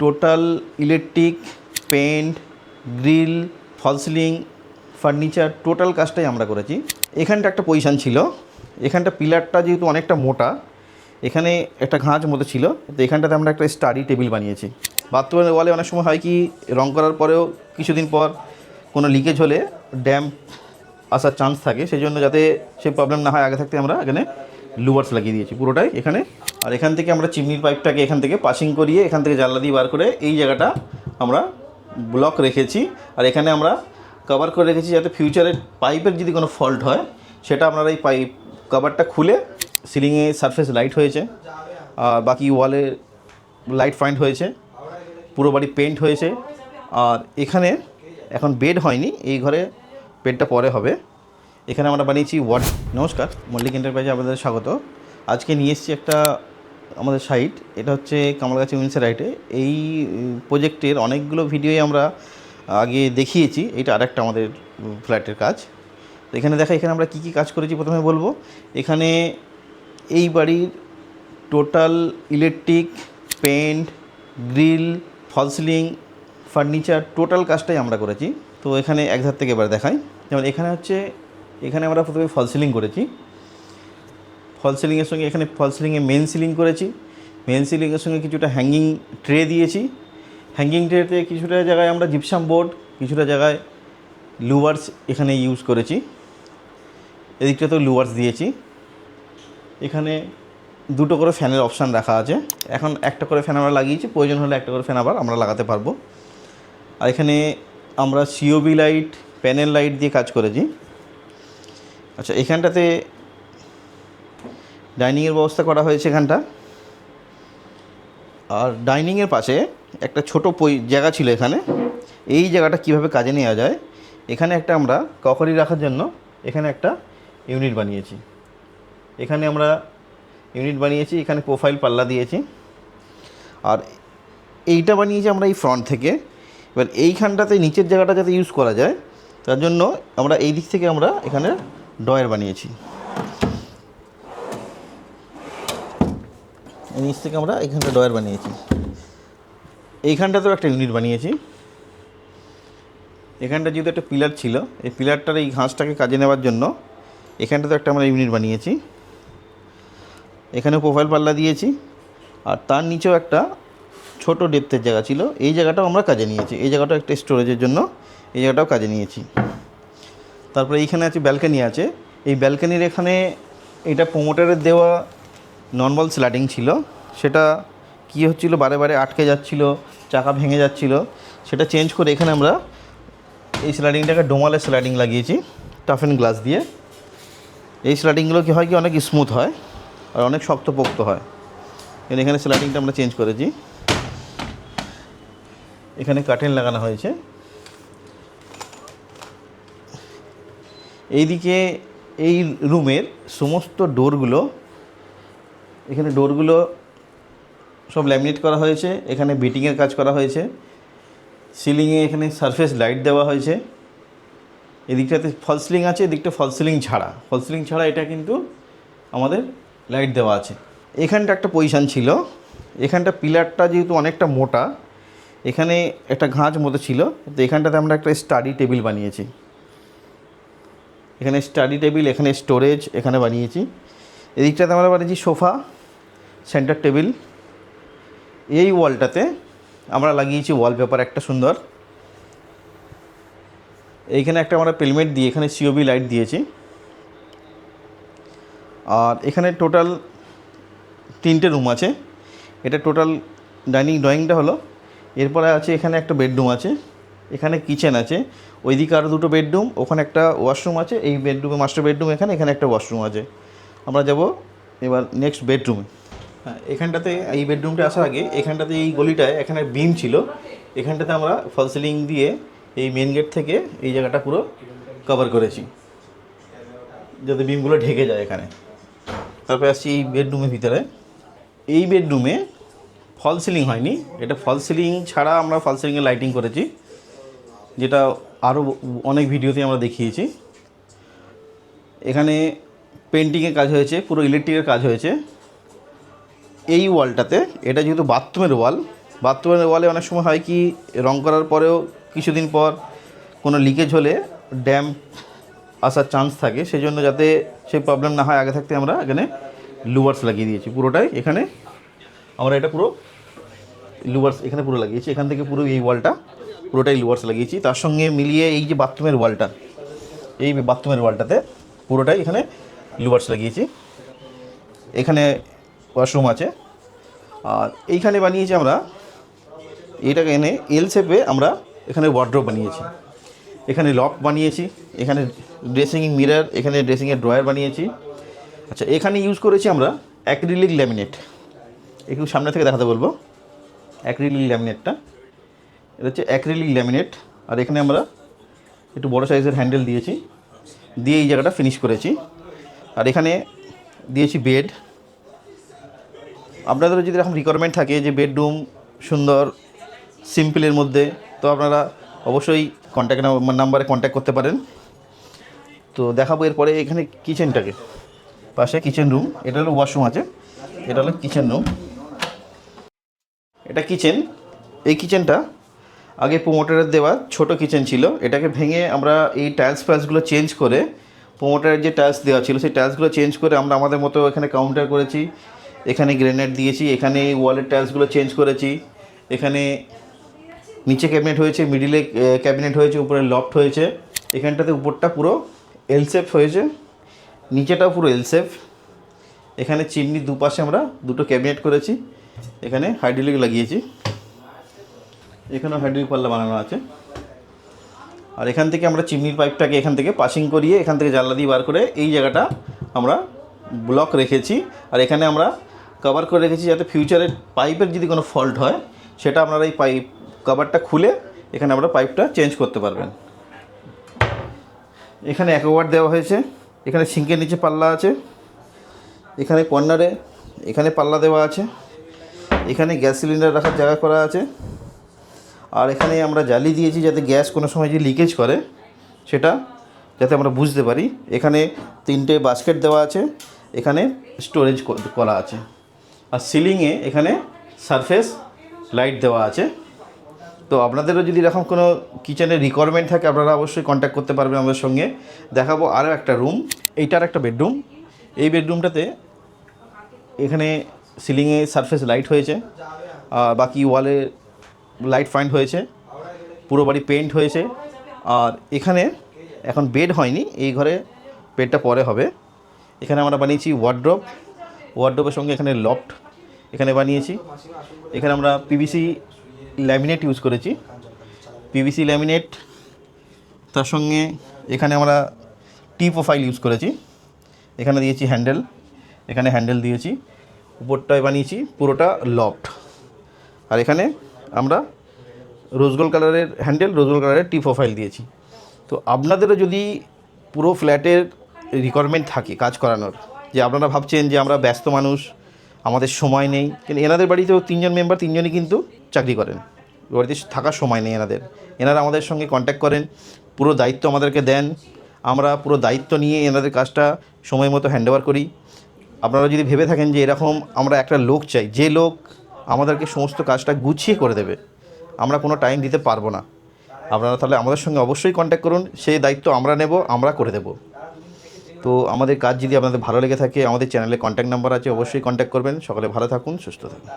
Total electric, paint, grill, ফল ceiling, furniture total কাজটাই আমরা করেছি। এখানটা একটা পজিশান ছিল, এখানটা পিলারটা যেহেতু অনেকটা মোটা, এখানে একটা ঘাঁচ মতো ছিল, তো এখানটাতে আমরা একটা স্টাডি টেবিল বানিয়েছি। বাথরুমের ওয়ালে অনেক সময় হয় কি রং করার পরেও কিছুদিন পর কোনো লিকেজ হলে ড্যাম্প আসার চান্স থাকে, সেই জন্য যাতে সেই প্রবলেম না হয় আগে থাকতে আমরা এখানে লুভার্স লাগিয়ে দিয়েছি পুরোটাই এখানে। আর এখান থেকে আমরা চিমনির পাইপটাকে এখান থেকে পাসিং করিয়ে এখান থেকে জানলা দিয়ে বার করে এই জায়গাটা আমরা ব্লক রেখেছি। আর এখানে আমরা কভার করে রেখেছি যাতে ফিউচারে পাইপের যদি কোনো ফল্ট হয় সেটা আপনারা এই পাইপ কভারটা খুলে, সিলিংয়ে সারফেস লাইট হয়েছে, আর বাকি ওয়ালে লাইট ফাইন্ড হয়েছে, পুরো বাড়ি পেন্ট হয়েছে। আর এখানে এখন বেড হয়নি, এই ঘরে বেডটা পরে হবে। এখানে আমরা বানিয়েছি ওয়ার্ড। নমস্কার, মল্লিক এন্টারপ্রাইজে আপনাদের স্বাগত। আজকে নিয়ে এসেছি একটা আমাদের সাইট, এটা হচ্ছে কামালগাছি উইন্সের রাইটে। এই প্রজেক্টের অনেকগুলো ভিডিওই আমরা আগে দেখিয়েছি, এটা আরেকটা আমাদের ফ্ল্যাটের কাজ। তো এখানে দেখা, এখানে আমরা কী কী কাজ করেছি প্রথমে বলবো। এখানে এই বাড়ির টোটাল ইলেকট্রিক, পেন্ট, গ্রিল, ফল সিলিং, ফার্নিচার টোটাল কাজটাই আমরা করেছি। তো এখানে এক ধার থেকে এবার দেখাই। যেমন এখানে হচ্ছে, এখানে আমরা প্রথমে ফল সিলিং করেছি। ফল সিলিংয়ের সঙ্গে এখানে ফল সিলিংয়ে মেন সিলিং করেছি। মেন সিলিংয়ের সঙ্গে কিছুটা হ্যাঙ্গিং ট্রে দিয়েছি। হ্যাঙ্গিং ট্রেতে কিছুটা জায়গায় আমরা জিপসাম বোর্ড, কিছুটা জায়গায় লুভার্স এখানে ইউজ করেছি। এদিকটাতেও লুভার্স দিয়েছি। এখানে দুটো করে ফ্যানের অপশান রাখা আছে। এখন একটা করে ফ্যান আমরা লাগিয়েছি, প্রয়োজন হলে একটা করে ফ্যান আবার আমরা লাগাতে পারবো। আর এখানে আমরা সিওবি লাইট, প্যানেল লাইট দিয়ে কাজ করেছি। আচ্ছা, এখানটাতে ডাইনিংয়ের ব্যবস্থা করা হয়েছে এখানটা। আর ডাইনিংয়ের পাশে একটা ছোটো জায়গা ছিল এখানে। এই জায়গাটা কিভাবে কাজে নেওয়া যায়, এখানে একটা আমরা ক্রকারি রাখার জন্য এখানে একটা ইউনিট বানিয়েছি। এখানে আমরা ইউনিট বানিয়েছি, এখানে প্রোফাইল পাল্লা দিয়েছি। আর এইটা বানিয়েছি আমরা এই ফ্রন্ট থেকে। এবার এইখানটাতে নিচের জায়গাটা যাতে ইউজ করা যায় তার জন্য আমরা এই দিক থেকে আমরা এখানে ডয়ার বানিয়েছি। এই নিচ থেকে আমরা এখানটা ডয়ার বানিয়েছি। এইখানটাতেও একটা ইউনিট বানিয়েছি। এখানটা যেহেতু একটা পিলার ছিল, এই পিলারটার এই ঘাসটাকে কাজে নেওয়ার জন্য এখানটাতেও একটা আমরা ইউনিট বানিয়েছি। এখানে প্রোফাইল পাল্লা দিয়েছি। আর তার নিচেও একটা ছোট ডেপথের জায়গা ছিল, এই জায়গাটাও আমরা কাজে নিয়েছি। এই জায়গাটাও একটা স্টোরেজের জন্য এই জায়গাটাও কাজে নিয়েছি। তারপরে এইখানে আছে ব্যালকানি আছে। এই ব্যালকানির এখানে এটা প্রোমোটারের দেওয়া নর্মাল স্ল্যাডিং ছিল, সেটা কী হচ্ছিল, বারে বারে আটকে যাচ্ছিল, চাকা ভেঙে যাচ্ছিল। সেটা চেঞ্জ করে এখানে আমরা এই স্ল্যাডিংটাকে ডোমালের স্ল্যাডিং লাগিয়েছি টাফেন গ্লাস দিয়ে। এই স্ল্যাডিংগুলো কী হয় কি অনেক স্মুথ হয় আর অনেক শক্তপোক্ত হয়। এখানে স্ল্যাডিংটা আমরা চেঞ্জ করেছি। এখানে কার্টেন লাগানো হয়েছে। এইদিকে এই রুমের সমস্ত ডোরগুলো, এখানে ডোরগুলো সব ল্যামিনেট করা হয়েছে। এখানে বিটিংয়ের কাজ করা হয়েছে। সিলিংয়ে এখানে সারফেস লাইট দেওয়া হয়েছে। এদিকটাতে ফল সিলিং আছে, এদিকটা ফল সিলিং ছাড়া। ফল সিলিং ছাড়া এটা কিন্তু আমাদের লাইট দেওয়া আছে। এখানটা একটা পজিশান ছিল, এখানটা পিলারটা যেহেতু অনেকটা মোটা, এখানে একটা ঘাঁচ মতো ছিল, তো এখানটাতে আমরা একটা স্টাডি টেবিল বানিয়েছি। এখানে স্টাডি টেবিল, এখানে স্টোরেজ এখানে বানিয়েছি। এদিকটাতে আমরা বানিয়েছি সোফা, সেন্টার টেবিল। এই ওয়ালটাতে আমরা লাগিয়েছি ওয়ালপেপার একটা সুন্দর। এইখানে একটা আমরা পেলমেট দিয়ে এখানে সিওবি লাইট দিয়েছি। আর এখানে টোটাল 3টে রুম আছে। এটা টোটাল ড্রয়িংটা হলো। এরপরে আছে এখানে একটা বেডরুম আছে, এখানে কিচেন আছে, ওইদিকে আরও 2টো বেডরুম, ওখানে একটা ওয়াশরুম আছে। এই বেডরুমে মাস্টার বেডরুম, এখানে একটা ওয়াশরুম আছে। আমরা যাব এবার নেক্সট বেডরুমে। হ্যাঁ, এখানটাতে এই বেডরুমটা আসার আগে এখানটাতে এই গলিটায় এখানে বিম ছিল, এখানটাতে আমরা ফল সিলিং দিয়ে এই মেন গেট থেকে এই জায়গাটা পুরো কভার করেছি যাতে বিমগুলো ঢেকে যায় এখানে। তারপরে আসছি এই বেডরুমের ভিতরে। এই বেডরুমে ফল সিলিং হয়নি, এটা ফল সিলিং ছাড়া আমরা ফল সিলিংয়ে লাইটিং করেছি, যেটা আরও অনেক ভিডিওতে আমরা দেখিয়েছি। এখানে পেন্টিংয়ের কাজ হয়েছে, পুরো ইলেকট্রিকের কাজ হয়েছে। এই ওয়ালটাতে, এটা যেহেতু বাথরুমের ওয়াল, বাথরুমের ওয়ালে অনেক সময় হয় কি রং করার পরেও কিছুদিন পর কোনো লিকেজ হলে ড্যাম্প আসার চান্স থাকে, সেই জন্য যাতে সেই প্রবলেম না হয় আগে থাকতে আমরা এখানে লুভার্স লাগিয়ে দিয়েছি পুরোটাই। এখানে আমরা এটা পুরো লুভার্স এখানে পুরো লাগিয়েছি, এখান থেকে পুরো এই ওয়ালটা পুরোটাই লুভার্স লাগিয়েছি। তার সঙ্গে মিলিয়ে এই যে বাথরুমের ওয়ালটা, এই বাথরুমের ওয়ালটাতে পুরোটাই এখানে লুভার্স লাগিয়েছি। এখানে ওয়াশরুম আছে, আর এইখানে বানিয়েছি আমরা এটাকে এনে এল শেপে আমরা এখানে ওয়ার্ড্রোব বানিয়েছি, এখানে লক বানিয়েছি, এখানে ড্রেসিং মিরর, এখানে ড্রেসিংয়ের ড্রয়ার বানিয়েছি। আচ্ছা, এখানে ইউজ করেছি আমরা অ্যাক্রিলিক ল্যামিনেট। একটু সামনে থেকে দেখাতে বলবো অ্যাক্রিলিক ল্যামিনেটটা। এটা হচ্ছে অ্যাক্রিলিক ল্যামিনেট, আর এখানে আমরা একটু বড় সাইজের হ্যান্ডেল দিয়েছি, দিয়ে এই জায়গাটা ফিনিশ করেছি। আর এখানে দিয়েছি বেড। আপনাদেরও যদি এরকম রিকোয়ারমেন্ট থাকে যে বেডরুম সুন্দর সিম্পলের মধ্যে, তো আপনারা অবশ্যই কন্ট্যাক্ট নাম্বারে কন্ট্যাক্ট করতে পারেন। তো দেখাবো এরপরে এখানে কিচেনটাকে, পাশে কিচেন রুম, এটা হলো ওয়াশরুম আছে, এটা হলো কিচেন রুম, এটা কিচেন। এই কিচেনটা আগে প্রোমোটারের দেওয়া ছোট কিচেন ছিল, এটাকে ভেঙে আমরা এই টাইলসগুলো চেঞ্জ করে, প্রোমোটারের যে টাইলস দেওয়া ছিল সেই টাইলসগুলো চেঞ্জ করে আমরা আমাদের মতো এখানে কাউন্টার করেছি, এখানে গ্রেনাইট দিয়েছি, এখানে ওয়ালের টাইলসগুলো চেঞ্জ করেছি, এখানে নিচে ক্যাবিনেট হয়েছে, মিডিলে ক্যাবিনেট হয়েছে, উপরে লফট হয়েছে, এখানটাতে উপরটা পুরো এল শেপ হয়েছে, নিচেটাও পুরো এল শেপ। এখানে চিমনির দুপাশে আমরা দুটো ক্যাবিনেট করেছি, এখানে হাইড্রোলিক লাগিয়েছি, এখানেও হাইড্রোলিক পাল্লা বানানো আছে। আর এখান থেকে আমরা চিমনির পাইপটাকে এখান থেকে পাসিং করিয়ে এখান থেকে জানলা দিয়ে বার করে এই জায়গাটা আমরা ব্লক রেখেছি। আর এখানে আমরা কভার করে রেখেছি যাতে ফিউচারে পাইপের যদি কোনো ফল্ট হয় সেটা আপনারা এই পাইপ কভারটা খুলে এখানে আমরা পাইপটা চেঞ্জ করতে পারবেন। এখানে অ্যাকোয়াগার্ড দেওয়া হয়েছে, এখানে সিঙ্কের নিচে পাল্লা আছে, এখানে কর্নারে এখানে পাল্লা দেওয়া আছে, এখানে গ্যাস সিলিন্ডার রাখার জায়গা করা আছে। আর এখানে আমরা জালি দিয়েছি যাতে গ্যাস কোনো সময় যদি লিকেজ করে সেটা যাতে আমরা বুঝতে পারি। এখানে 3টে বাস্কেট দেওয়া আছে, এখানে স্টোরেজ করা আছে। আর সিলিংয়ে এখানে সারফেস লাইট দেওয়া আছে। তো আপনাদেরও যদি এরকম কোনো কিচেনের রিকোয়ারমেন্ট থাকে আপনারা অবশ্যই কন্ট্যাক্ট করতে পারবেন আমাদের সঙ্গে। দেখাবো আরও একটা রুম, এইটার একটা বেডরুম। এই বেডরুমটাতে এখানে সিলিংয়ে সারফেস লাইট হয়েছে, আর বাকি ওয়ালে লাইট ফাইন্ড হয়েছে, পুরো বাড়ি পেন্ট হয়েছে। আর এখানে এখন বেড হয়নি, এই ঘরে বেডটা পরে হবে। এখানে আমরা বানিয়েছি ওয়ার্ড্রোব, ওয়ার্ড্রোবের সঙ্গে এখানে লফট এখানে বানিয়েছি। এখানে আমরা পিভিসি ল্যামিনেট ইউজ করেছি, পিভিসি ল্যামিনেট। তার সঙ্গে এখানে আমরা টি প্রোফাইল ইউজ করেছি, এখানে দিয়েছি হ্যান্ডেল, এখানে হ্যান্ডেল দিয়েছি, উপরটায় বানিয়েছি পুরোটা লফট। আর এখানে আমরা রোজগোল্ড কালারের হ্যান্ডেল, রোজগোল্ড কালারের টি প্রোফাইল দিয়েছি। তো আপনাদেরও যদি পুরো ফ্ল্যাটের রিকোয়ারমেন্ট থাকে কাজ করানোর, যে আপনারা ভাবছেন যে আমরা ব্যস্ত মানুষ আমাদের সময় নেই, কিন্তু এনাদের বাড়িতেও 3জন মেম্বার, 3জনই কিন্তু চাকরি করেন, বাড়িতে থাকার সময় নেই এনারা আমাদের সঙ্গে কন্ট্যাক্ট করেন, পুরো দায়িত্ব আমাদেরকে দেন, আমরা পুরো দায়িত্ব নিয়ে এনাদের কাজটা সময় মতো হ্যান্ডওভার করি। আপনারা যদি ভেবে থাকেন যে এরকম আমরা একটা লোক চাই যে লোক আমাদেরকে সমস্ত কাজটা গুছিয়ে করে দেবে, আমরা কোনো টাইম দিতে পারবো না, আপনারা তাহলে আমাদের সঙ্গে অবশ্যই কন্ট্যাক্ট করুন, সেই দায়িত্ব আমরা নেব, আমরা করে দেব। তো আমাদের কাজ যদি আপনাদের ভালো লেগে থাকে আমাদের চ্যানেলে কন্ট্যাক্ট নাম্বার আছে, অবশ্যই কন্ট্যাক্ট করবেন। সকলে ভালো থাকুন, সুস্থ থাকুন।